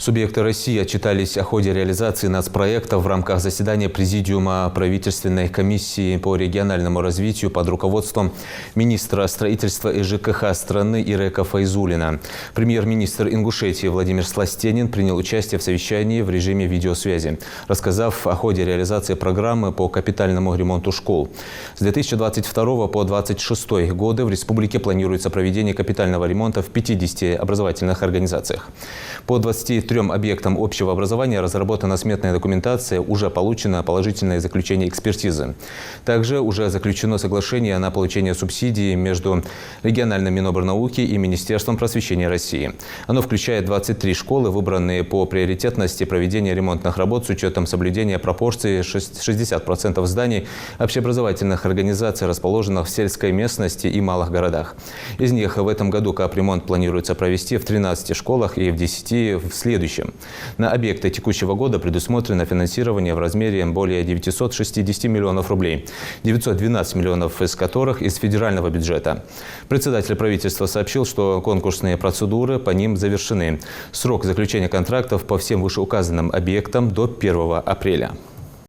Субъекты России отчитались о ходе реализации нацпроектов в рамках заседания Президиума правительственной комиссии по региональному развитию под руководством министра строительства и ЖКХ страны Ирека Файзуллина. Премьер-министр Ингушетии Владимир Сластенин принял участие в совещании в режиме видеосвязи, рассказав о ходе реализации программы по капитальному ремонту школ. С 2022 по 2026 годы в республике планируется проведение капитального ремонта в 50 образовательных организациях. По 23 объектам общего образования разработана сметная документация, уже получено положительное заключение экспертизы. Также уже заключено соглашение на получение субсидий между региональным Минобрнауки и Министерством просвещения России. Оно включает 23 школы, выбранные по приоритетности проведения ремонтных работ с учетом соблюдения пропорции 60% зданий общеобразовательных организаций, расположенных в сельской местности и малых городах. Из них в этом году капремонт планируется провести в 13 школах и в 10 в следующем. На объекты текущего года предусмотрено финансирование в размере более 960 миллионов рублей, 912 миллионов из которых из федерального бюджета. Председатель правительства сообщил, что конкурсные процедуры по ним завершены. Срок заключения контрактов по всем вышеуказанным объектам до 1 апреля.